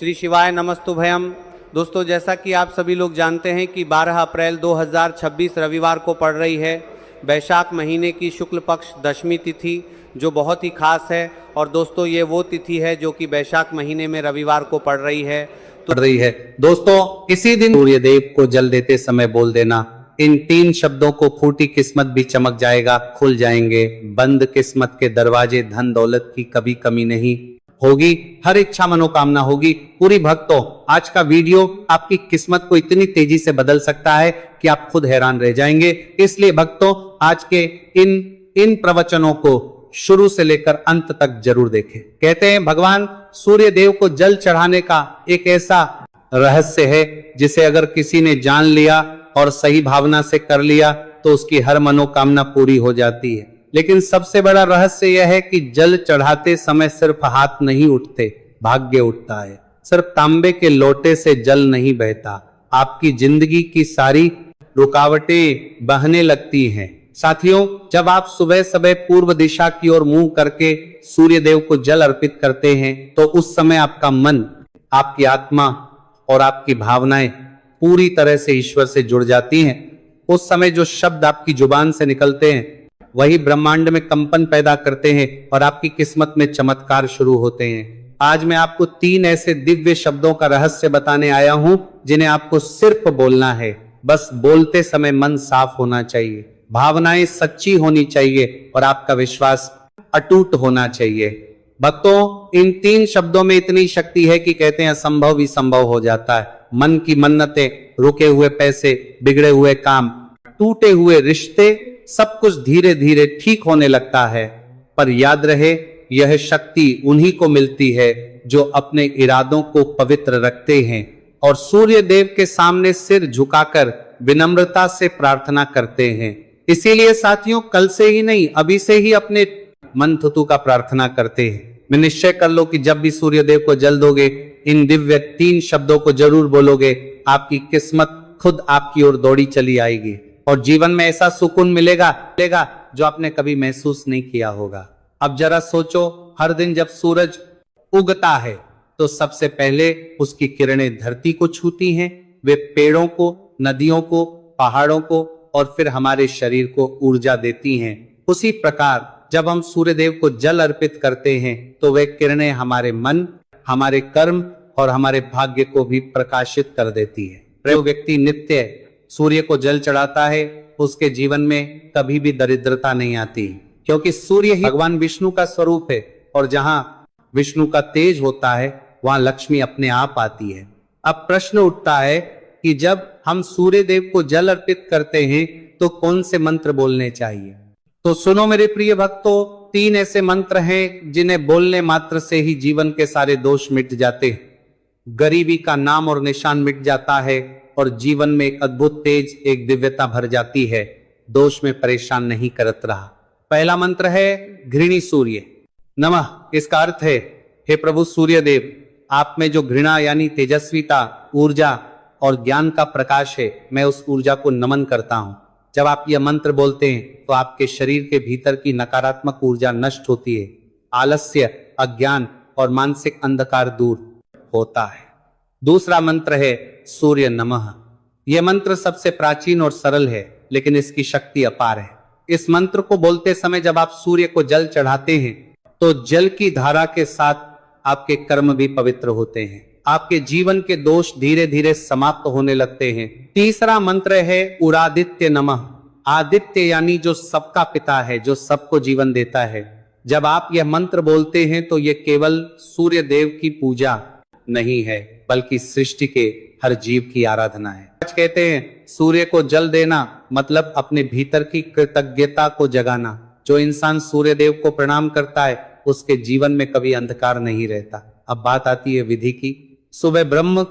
श्री शिवाय नमस्तुभयम। दोस्तों, जैसा कि आप सभी लोग जानते हैं कि 12 अप्रैल 2026 रविवार को पड़ रही है वैशाख महीने की शुक्ल पक्ष दशमी तिथि, जो बहुत ही खास है। और दोस्तों, ये वो तिथि है जो कि वैशाख महीने में रविवार को पड़ रही है। दोस्तों, इसी दिन सूर्यदेव को जल देते समय बोल देना इन 3 शब्दों को, फूटी किस्मत भी चमक जाएगा, खुल जाएंगे बंद किस्मत के दरवाजे, धन दौलत की कभी कमी नहीं होगी, हर इच्छा मनोकामना होगी पूरी। भक्तों, आज का वीडियो आपकी किस्मत को इतनी तेजी से बदल सकता है कि आप खुद हैरान रह जाएंगे। इसलिए भक्तों, आज के इन प्रवचनों को शुरू से लेकर अंत तक जरूर देखें। कहते हैं भगवान सूर्य देव को जल चढ़ाने का एक ऐसा रहस्य है जिसे अगर किसी ने जान लिया और सही भावना से कर लिया तो उसकी हर मनोकामना पूरी हो जाती है। लेकिन सबसे बड़ा रहस्य यह है कि जल चढ़ाते समय सिर्फ हाथ नहीं उठते, भाग्य उठता है। सिर्फ तांबे के लोटे से जल नहीं बहता, आपकी जिंदगी की सारी रुकावटें बहने लगती हैं। साथियों, जब आप सुबह सुबह पूर्व दिशा की ओर मुंह करके सूर्य देव को जल अर्पित करते हैं तो उस समय आपका मन, आपकी आत्मा और आपकी भावनाएं पूरी तरह से ईश्वर से जुड़ जाती हैं। उस समय जो शब्द आपकी जुबान से निकलते हैं वही ब्रह्मांड में कंपन पैदा करते हैं और आपकी किस्मत में चमत्कार शुरू होते हैं। आज मैं आपको 3 ऐसे दिव्य शब्दों का रहस्य बताने आया हूं जिन्हें आपको सिर्फ बोलना है। बस बोलते समय मन साफ होना चाहिए, भावनाएं सच्ची होनी चाहिए और आपका विश्वास अटूट होना चाहिए। भक्तों, इन 3 शब्दों में इतनी शक्ति है कि कहते हैं असंभव भी संभव हो जाता है। मन की मन्नतें, रुके हुए पैसे, बिगड़े हुए काम, टूटे हुए रिश्ते, सब कुछ धीरे धीरे ठीक होने लगता है। पर याद रहे, यह शक्ति उन्हीं को मिलती है जो अपने इरादों को पवित्र रखते हैं और सूर्य देव के सामने सिर झुकाकर विनम्रता से प्रार्थना करते हैं। इसीलिए साथियों, कल से ही नहीं, अभी से ही अपने मन थुतु का प्रार्थना करते हैं। मैं निश्चय कर लो कि जब भी सूर्य देव को जल दोगे, इन दिव्य 3 शब्दों को जरूर बोलोगे, आपकी किस्मत खुद आपकी ओर दौड़ी चली आएगी और जीवन में ऐसा सुकून मिलेगा जो आपने कभी महसूस नहीं किया होगा। अब जरा सोचो, हर दिन जब सूरज उगता है तो सबसे पहले उसकी किरणें धरती को छूती हैं, वे पेड़ों को, नदियों को, पहाड़ों को और फिर हमारे शरीर को ऊर्जा देती हैं। उसी प्रकार जब हम सूर्य देव को जल अर्पित करते हैं तो वे किरणें हमारे मन, हमारे कर्म और हमारे भाग्य को भी प्रकाशित कर देती है। जो व्यक्ति नित्य सूर्य को जल चढ़ाता है उसके जीवन में कभी भी दरिद्रता नहीं आती, क्योंकि सूर्य ही भगवान विष्णु का स्वरूप है और जहां विष्णु का तेज होता है वहां लक्ष्मी अपने आप आती है। अब प्रश्न उठता है कि जब हम सूर्य देव को जल अर्पित करते हैं तो कौन से मंत्र बोलने चाहिए? तो सुनो मेरे प्रिय भक्तों, 3 ऐसे मंत्र हैं जिन्हें बोलने मात्र से ही जीवन के सारे दोष मिट जाते हैं, गरीबी का नाम और निशान मिट जाता है और जीवन में एक अद्भुत तेज, एक दिव्यता भर जाती है। दोष में परेशान नहीं करत रहा। पहला मंत्र है घृणी सूर्य नमः। इसका अर्थ है, हे प्रभु सूर्य देव, आप में जो घृणा यानी तेजस्विता, ऊर्जा और ज्ञान का प्रकाश है, मैं उस ऊर्जा को नमन करता हूं। जब आप यह मंत्र बोलते हैं तो आपके शरीर के भीतर की नकारात्मक ऊर्जा नष्ट होती है, आलस्य, अज्ञान और मानसिक अंधकार दूर होता है। दूसरा मंत्र है सूर्य नमः। यह मंत्र सबसे प्राचीन और सरल है, लेकिन इसकी शक्ति अपार है। इस मंत्र को बोलते समय जब आप सूर्य को जल चढ़ाते हैं तो जल की धारा के साथ आपके कर्म भी पवित्र होते हैं, आपके जीवन के दोष धीरे धीरे समाप्त होने लगते हैं। तीसरा मंत्र है उरादित्य नमः। आदित्य यानी जो सबका पिता है, जो सबको जीवन देता है। जब आप यह मंत्र बोलते हैं तो यह केवल सूर्य देव की पूजा नहीं है, बल्कि सृष्टि के हर जीव की आराधना है। आज कहते हैं सूर्य को जल देना मतलब अपने भीतर की कृतज्ञता को जगाना। जो इंसान सूर्य देव को प्रणाम करता है उसके जीवन में कभी अंधकार नहीं रहता। अब बात आती है विधि की। सुबह ब्रह्म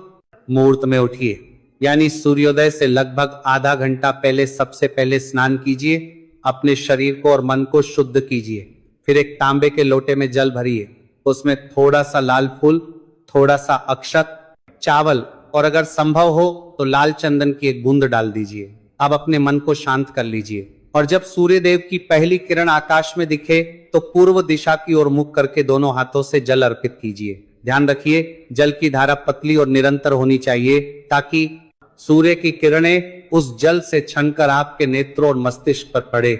मुहूर्त में उठिए, यानी सूर्योदय से लगभग आधा घंटा पहले सबसे पहले स्नान कीजिए, अपने शरीर को और मन को शुद्ध कीजिए। फिर एक तांबे के लोटे में जल भरिए, उसमें थोड़ा सा लाल फूल, थोड़ा सा अक्षत, चावल और अगर संभव हो तो लाल चंदन की एक बूंद डाल दीजिए। अब अपने मन को शांत कर लीजिए और जब सूर्य देव की पहली किरण आकाश में दिखे तो पूर्व दिशा की ओर मुख करके दोनों हाथों से जल अर्पित कीजिए। ध्यान रखिए, जल की धारा पतली और निरंतर होनी चाहिए ताकि सूर्य की किरणें उस जल से छनकर आपके नेत्रों और मस्तिष्क पर पड़े।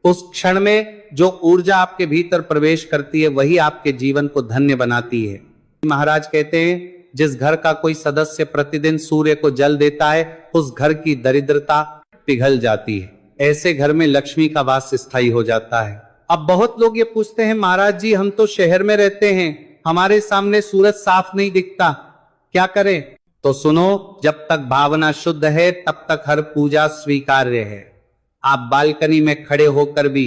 उस क्षण में जो ऊर्जा आपके भीतर प्रवेश करती है वही आपके जीवन को धन्य बनाती है। महाराज कहते हैं, जिस घर का कोई सदस्य प्रतिदिन सूर्य को जल देता है उस घर की दरिद्रता पिघल जाती है। ऐसे घर में लक्ष्मी का वास स्थायी हो जाता है। अब बहुत लोग ये पूछते हैं, महाराज जी हम तो शहर में रहते हैं, हमारे सामने सूरज साफ नहीं दिखता, क्या करें? तो सुनो, जब तक भावना शुद्ध है तब तक हर पूजा स्वीकार्य है। आप बालकनी में खड़े होकर भी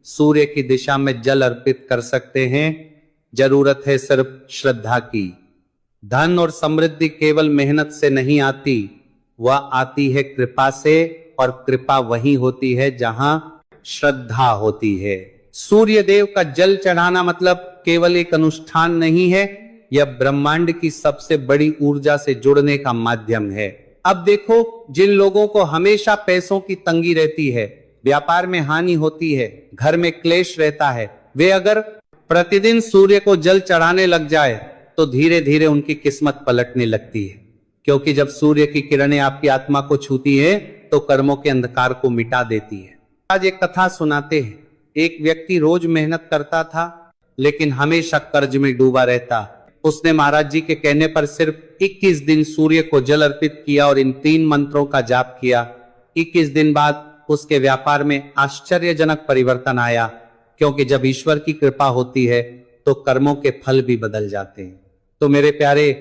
सूर्य की दिशा में जल अर्पित कर सकते हैं। जरूरत है सिर्फ श्रद्धा की। धन और समृद्धि केवल मेहनत से नहीं आती, वह आती है कृपा से, और कृपा वही होती है जहां श्रद्धा होती है। सूर्य देव का जल चढ़ाना मतलब केवल एक अनुष्ठान नहीं है, यह ब्रह्मांड की सबसे बड़ी ऊर्जा से जुड़ने का माध्यम है। अब देखो, जिन लोगों को हमेशा पैसों की तंगी रहती है, व्यापार में हानि होती है, घर में क्लेश रहता है, वे अगर प्रतिदिन सूर्य को जल चढ़ाने लग जाए तो धीरे धीरे उनकी किस्मत पलटने लगती है। क्योंकि जब सूर्य की किरणें आपकी आत्मा को छूती है तो कर्मों के अंधकार को मिटा देती है। आज एक कथा सुनाते हैं। एक व्यक्ति रोज मेहनत करता था लेकिन हमेशा कर्ज में डूबा रहता। उसने महाराज जी के कहने पर सिर्फ 21 दिन सूर्य को जल अर्पित किया और इन 3 मंत्रों का जाप किया। 21 दिन बाद उसके व्यापार में आश्चर्यजनक परिवर्तन आया, क्योंकि जब ईश्वर की कृपा होती है तो कर्मों के फल भी बदल जाते हैं। तो मेरे प्यारे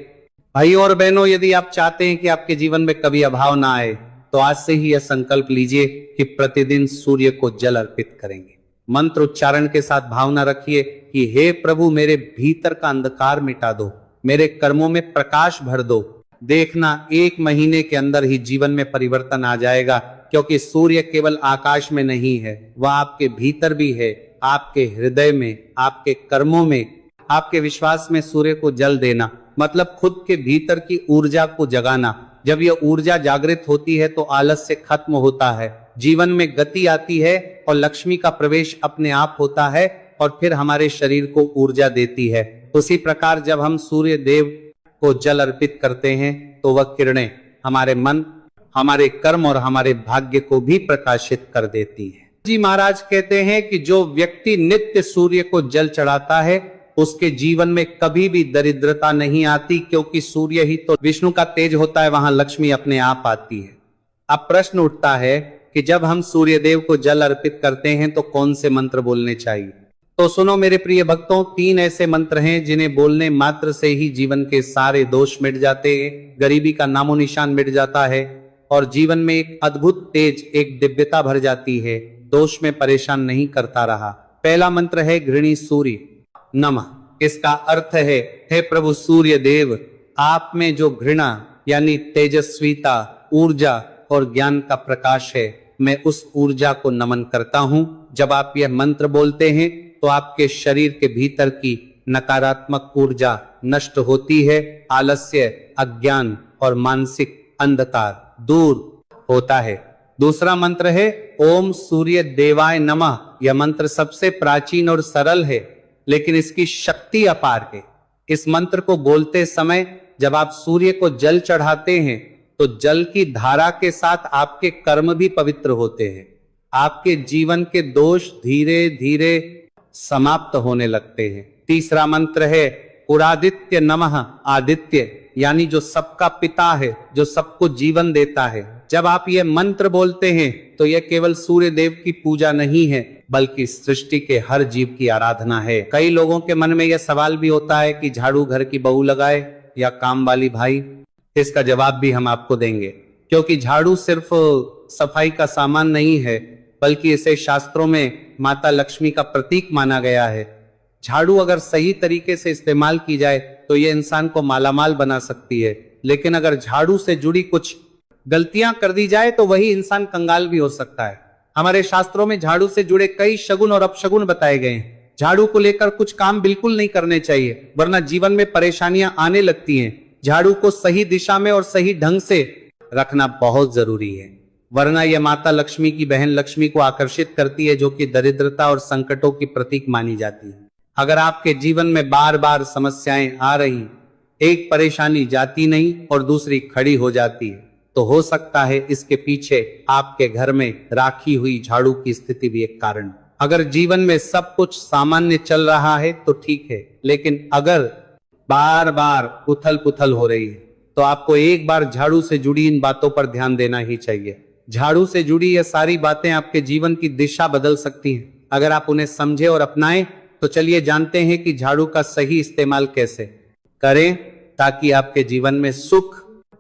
भाइयों और बहनों, यदि आप चाहते हैं कि आपके जीवन में कभी अभाव ना आए तो आज से ही यह संकल्प लीजिए कि प्रतिदिन सूर्य को जल अर्पित करेंगे। मंत्र उच्चारण के साथ भावना रखिए कि हे प्रभु, मेरे भीतर का अंधकार मिटा दो, मेरे कर्मों में प्रकाश भर दो। देखना, 1 महीने के अंदर ही जीवन में परिवर्तन आ जाएगा, क्योंकि सूर्य केवल आकाश में नहीं है, वह आपके भीतर भी है, आपके हृदय में, आपके कर्मों में। आपके विश्वास में सूर्य को जल देना मतलब खुद के भीतर की ऊर्जा को जगाना। जब यह ऊर्जा जागृत होती है तो आलस्य खत्म होता है, जीवन में गति आती है और लक्ष्मी का प्रवेश अपने आप होता है और फिर हमारे शरीर को ऊर्जा देती है। उसी प्रकार जब हम सूर्य देव को जल अर्पित करते हैं तो वह किरणें हमारे मन, हमारे कर्म और हमारे भाग्य को भी प्रकाशित कर देती है। जी महाराज कहते हैं कि जो व्यक्ति नित्य सूर्य को जल चढ़ाता है उसके जीवन में कभी भी दरिद्रता नहीं आती, क्योंकि सूर्य ही तो विष्णु का तेज होता है, वहां लक्ष्मी अपने आप आती है। अब प्रश्न उठता है कि जब हम सूर्य देव को जल अर्पित करते हैं तो कौन से मंत्र बोलने चाहिए? तो सुनो मेरे प्रिय भक्तों, 3 ऐसे मंत्र हैं जिन्हें बोलने मात्र से ही जीवन के सारे दोष मिट जाते हैं, गरीबी का नामो निशान मिट जाता है और जीवन में एक अद्भुत तेज, एक दिव्यता भर जाती है। दोष में परेशान नहीं करता रहा। पहला मंत्र है घृणी सूर्य नमः। इसका अर्थ है, हे प्रभु सूर्य देव, आप में जो घृणा यानी तेजस्वीता, ऊर्जा और ज्ञान का प्रकाश है, मैं उस ऊर्जा को नमन करता हूं। जब आप यह मंत्र बोलते हैं तो आपके शरीर के भीतर की नकारात्मक ऊर्जा नष्ट होती है, आलस्य, अज्ञान और मानसिक अंधकार दूर होता है। दूसरा मंत्र है ओम सूर्य देवाय नमः। यह मंत्र सबसे प्राचीन और सरल है, लेकिन इसकी शक्ति अपार है। इस मंत्र को बोलते समय जब आप सूर्य को जल चढ़ाते हैं तो जल की धारा के साथ आपके कर्म भी पवित्र होते हैं। आपके जीवन के दोष धीरे धीरे समाप्त होने लगते हैं। तीसरा मंत्र है पुरादित्य नमः। आदित्य यानी जो सबका पिता है, जो सबको जीवन देता है। जब आप यह मंत्र बोलते हैं तो यह केवल सूर्य देव की पूजा नहीं है, बल्कि सृष्टि के हर जीव की आराधना है। कई लोगों के मन में यह सवाल भी होता है कि झाड़ू घर की बहू लगाए या काम वाली भाई। इसका जवाब भी हम आपको देंगे, क्योंकि झाड़ू सिर्फ सफाई का सामान नहीं है, बल्कि इसे शास्त्रों में माता लक्ष्मी का प्रतीक माना गया है। झाड़ू अगर सही तरीके से इस्तेमाल की जाए तो यह इंसान को मालामाल बना सकती है, लेकिन अगर झाड़ू से जुड़ी कुछ गलतियां कर दी जाए तो वही इंसान कंगाल भी हो सकता है। हमारे शास्त्रों में झाड़ू से जुड़े कई शगुन और अपशगुन बताए गए हैं। झाड़ू को लेकर कुछ काम बिल्कुल नहीं करने चाहिए, वरना जीवन में परेशानियां आने लगती हैं। झाड़ू को सही दिशा में और सही ढंग से रखना बहुत जरूरी है, वरना यह माता लक्ष्मी की बहन लक्ष्मी को आकर्षित करती है, जो कि दरिद्रता और संकटों की प्रतीक मानी जाती है। अगर आपके जीवन में बार बार समस्याएं आ रही, एक परेशानी जाती नहीं और दूसरी खड़ी हो जाती है, तो हो सकता है इसके पीछे आपके घर में राखी हुई झाड़ू की स्थिति भी एक कारण। अगर जीवन में सब कुछ सामान्य चल रहा है तो ठीक है, लेकिन अगर बार बार उथल पुथल हो रही है तो आपको एक बार झाड़ू से जुड़ी इन बातों पर ध्यान देना ही चाहिए। झाड़ू से जुड़ी ये सारी बातें आपके जीवन की दिशा बदल सकती हैं अगर आप उन्हें समझे और अपनाएं। तो चलिए जानते हैं कि झाड़ू का सही इस्तेमाल कैसे करें ताकि आपके जीवन में सुख,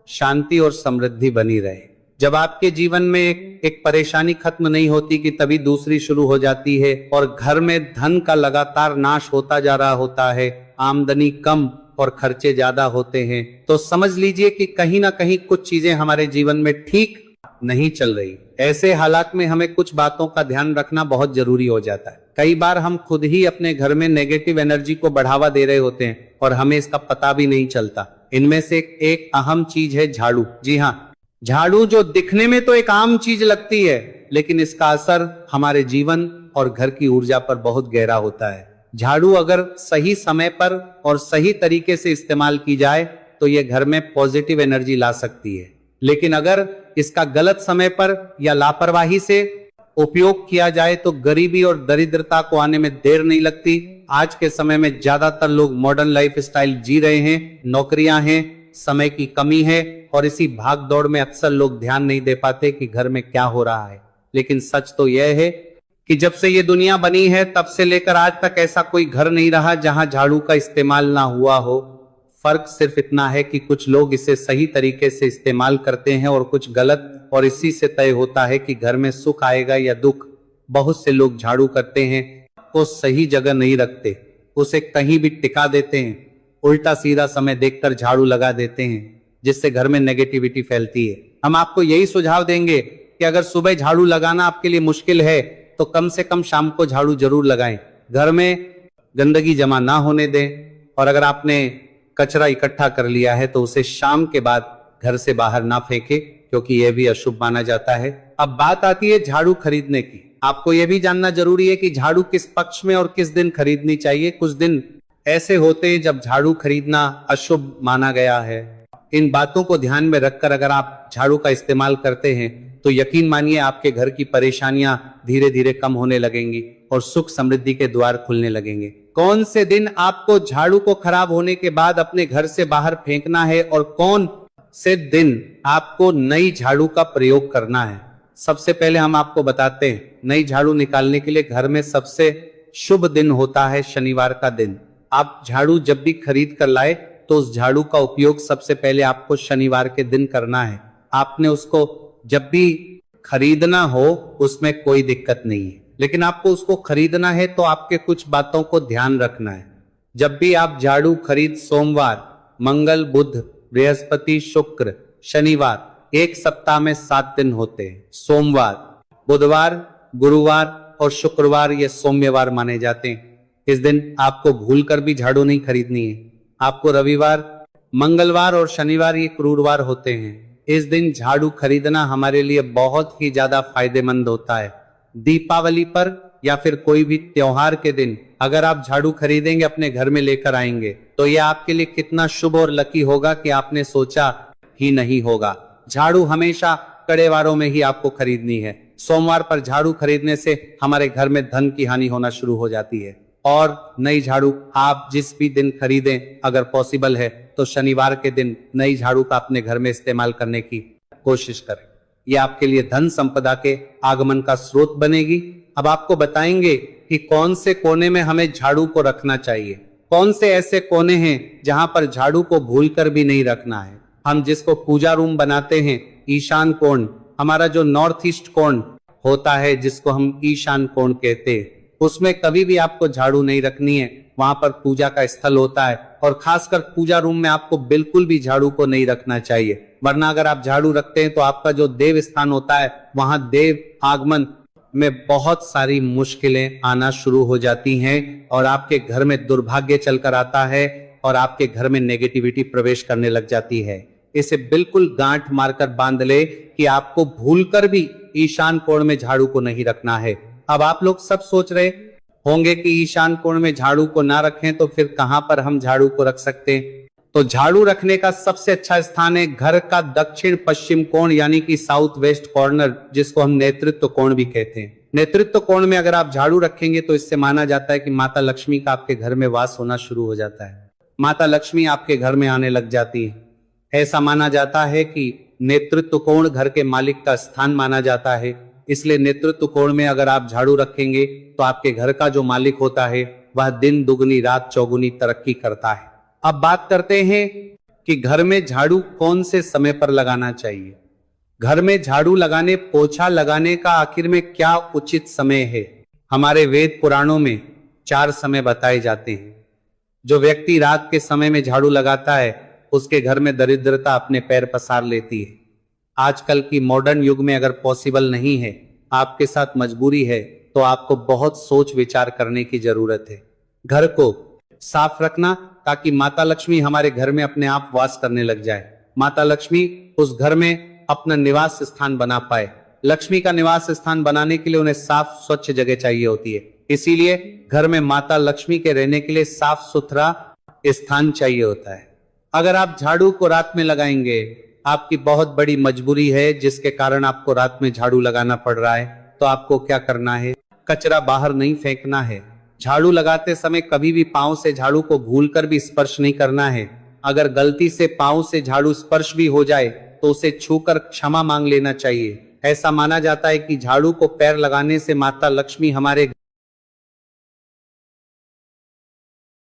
शांति और समृद्धि बनी रहे। जब आपके जीवन में एक परेशानी खत्म नहीं होती कि तभी दूसरी शुरू हो जाती है और घर में धन का लगातार नाश होता जा रहा होता है, आमदनी कम और खर्चे ज्यादा होते हैं, तो समझ लीजिए कि कहीं ना कहीं कुछ चीजें हमारे जीवन में ठीक नहीं चल रही। ऐसे हालात में हमें कुछ बातों का ध्यान रखना बहुत जरूरी हो जाता है। कई बार हम खुद ही अपने घर में नेगेटिव एनर्जी को बढ़ावा दे रहे होते हैं और हमें इसका पता भी नहीं चलता। इनमें से एक अहम चीज है झाड़ू। जी हाँ, झाड़ू जो दिखने में तो एक आम चीज लगती है, लेकिन इसका असर हमारे जीवन और घर की ऊर्जा पर बहुत गहरा होता है। झाड़ू अगर सही समय पर और सही तरीके से इस्तेमाल की जाए तो यह घर में पॉजिटिव एनर्जी ला सकती है, लेकिन अगर इसका गलत समय पर या लापरवाही से उपयोग किया जाए तो गरीबी और दरिद्रता को आने में देर नहीं लगती। आज के समय में ज्यादातर लोग मॉडर्न लाइफ स्टाइल जी रहे हैं, नौकरियां हैं, समय की कमी है और इसी भाग दौड़ में अक्सर लोग ध्यान नहीं दे पाते कि घर में क्या हो रहा है। लेकिन सच तो यह है कि जब से ये दुनिया बनी है तब से लेकर आज तक ऐसा कोई घर नहीं रहा जहां झाड़ू का इस्तेमाल ना हुआ हो। फर्क सिर्फ इतना है कि कुछ लोग इसे सही तरीके से इस्तेमाल करते हैं और कुछ गलत, और इसी से तय होता है कि घर में सुख आएगा या दुख। बहुत से लोग झाड़ू करते हैं को सही जगह नहीं रखते, उसे कहीं भी टिका देते हैं, उल्टा सीधा समय देखकर झाड़ू लगा देते हैं, जिससे घर में नेगेटिविटी फैलती है। हम आपको यही सुझाव देंगे कि अगर सुबह झाड़ू लगाना आपके लिए मुश्किल है तो कम से कम शाम को झाड़ू जरूर लगाएं। घर में गंदगी जमा ना होने दें, और अगर आपने कचरा इकट्ठा कर लिया है तो उसे शाम के बाद घर से बाहर ना फेंके, क्योंकि यह भी अशुभ माना जाता है। अब बात आती है झाड़ू खरीदने की। आपको यह भी जानना जरूरी है कि झाड़ू किस पक्ष में और किस दिन खरीदनी चाहिए। कुछ दिन ऐसे होते हैं जब झाड़ू खरीदना अशुभ माना गया है। इन बातों को ध्यान में रखकर अगर आप झाड़ू का इस्तेमाल करते हैं तो यकीन मानिए आपके घर की परेशानियां धीरे धीरे कम होने लगेंगी और सुख समृद्धि के द्वार खुलने लगेंगे। कौन से दिन आपको झाड़ू को खराब होने के बाद अपने घर से बाहर फेंकना है और कौन से दिन आपको नई झाड़ू का प्रयोग करना है, सबसे पहले हम आपको बताते हैं। नई झाड़ू निकालने के लिए घर में सबसे शुभ दिन होता है शनिवार का दिन। आप झाड़ू जब भी खरीद कर लाए तो उस झाड़ू का उपयोग सबसे पहले आपको शनिवार के दिन करना है। आपने उसको जब भी खरीदना हो उसमें कोई दिक्कत नहीं है, लेकिन आपको उसको खरीदना है तो आपके कुछ बातों को ध्यान रखना है। जब भी आप झाड़ू खरीद सोमवार, मंगल, बुध, बृहस्पति, शुक्र, शनिवार, एक सप्ताह में 7 दिन होते हैं। सोमवार, बुधवार, गुरुवार और शुक्रवार ये सौम्यवार माने जाते हैं। इस दिन आपको भूलकर भी झाड़ू नहीं खरीदनी है। आपको रविवार, मंगलवार और शनिवार ये क्रूरवार होते हैं। इस दिन झाड़ू खरीदना हमारे लिए बहुत ही ज्यादा फायदेमंद होता है। दीपावली पर या फिर कोई भी त्योहार के दिन अगर आप झाड़ू खरीदेंगे, अपने घर में लेकर आएंगे, तो यह आपके लिए कितना शुभ और लकी होगा कि आपने सोचा ही नहीं होगा। झाड़ू हमेशा कड़े वारों में ही आपको खरीदनी है। सोमवार पर झाड़ू खरीदने से हमारे घर में धन की हानि होना शुरू हो जाती है। और नई झाड़ू आप जिस भी दिन खरीदें, अगर पॉसिबल है तो शनिवार के दिन नई झाड़ू का अपने घर में इस्तेमाल करने की कोशिश करें। यह आपके लिए धन संपदा के आगमन का स्रोत बनेगी। अब आपको बताएंगे कि कौन से कोने में हमें झाड़ू को रखना चाहिए, कौन से ऐसे कोने हैं जहां पर झाड़ू को भूलकर भी नहीं रखना है। हम जिसको पूजा रूम बनाते हैं, ईशान कोण, हमारा जो नॉर्थ ईस्ट कोण होता है जिसको हम ईशान कोण कहते हैं, उसमें कभी भी आपको झाड़ू नहीं रखनी है। वहां पर पूजा का स्थल होता है और खासकर पूजा रूम में आपको बिल्कुल भी झाड़ू को नहीं रखना चाहिए, वरना अगर आप झाड़ू रखते हैं तो आपका जो देव स्थान होता है वहां देव आगमन में बहुत सारी मुश्किलें आना शुरू हो जाती हैं और आपके घर में दुर्भाग्य चलकर आता है और आपके घर में नेगेटिविटी प्रवेश करने लग जाती है। इसे बिल्कुल गांठ मारकर बांध ले कि आपको भूलकर भी ईशान कोण में झाड़ू को नहीं रखना है। अब आप लोग सब सोच रहे होंगे कि ईशान कोण में झाड़ू को ना रखें तो फिर कहां पर हम झाड़ू को रख सकते हैं? तो झाड़ू रखने का सबसे अच्छा स्थान है घर का दक्षिण पश्चिम कोण यानी कि साउथ वेस्ट कॉर्नर, जिसको हम नेतृत्व कोण भी कहते हैं। नेतृत्व कोण में अगर आप झाड़ू रखेंगे तो इससे माना जाता है कि माता लक्ष्मी का आपके घर में वास होना शुरू हो जाता है, माता लक्ष्मी आपके घर में आने लग जाती है। ऐसा माना जाता है कि नेतृत्व कोण घर के मालिक का स्थान माना जाता है, इसलिए नेतृत्व कोण में अगर आप झाड़ू रखेंगे तो आपके घर का जो मालिक होता है वह दिन दुगनी रात चौगुनी तरक्की करता है। अब बात करते हैं कि घर में झाड़ू कौन से समय पर लगाना चाहिए। घर में झाड़ू लगाने, पोछा लगाने का आखिर में क्या उचित समय है? हमारे वेद पुराणों में 4 समय बताए जाते हैं। जो व्यक्ति रात के समय में झाड़ू लगाता है उसके घर में दरिद्रता अपने पैर पसार लेती है। आजकल की मॉडर्न युग में अगर पॉसिबल नहीं है, आपके साथ मजबूरी है, तो आपको बहुत सोच विचार करने की जरूरत है। घर को साफ रखना ताकि माता लक्ष्मी हमारे घर में अपने आप वास करने लग जाए, माता लक्ष्मी उस घर में अपना निवास स्थान बना पाए। लक्ष्मी का निवास स्थान बनाने के लिए उन्हें साफ स्वच्छ जगह चाहिए होती है, इसीलिए घर में माता लक्ष्मी के रहने के लिए साफ सुथरा स्थान चाहिए होता है। अगर आप झाड़ू को रात में लगाएंगे, आपकी बहुत बड़ी मजबूरी है जिसके कारण आपको रात में झाड़ू लगाना पड़ रहा है, तो आपको क्या करना है? कचरा बाहर नहीं फेंकना है। झाड़ू लगाते समय कभी भी पांव से झाड़ू को भूलकर भी स्पर्श नहीं करना है। अगर गलती से पांव से झाड़ू स्पर्श भी हो जाए तो उसे छूकर क्षमा मांग लेना चाहिए। ऐसा माना जाता है कि झाड़ू को पैर लगाने से माता लक्ष्मी हमारे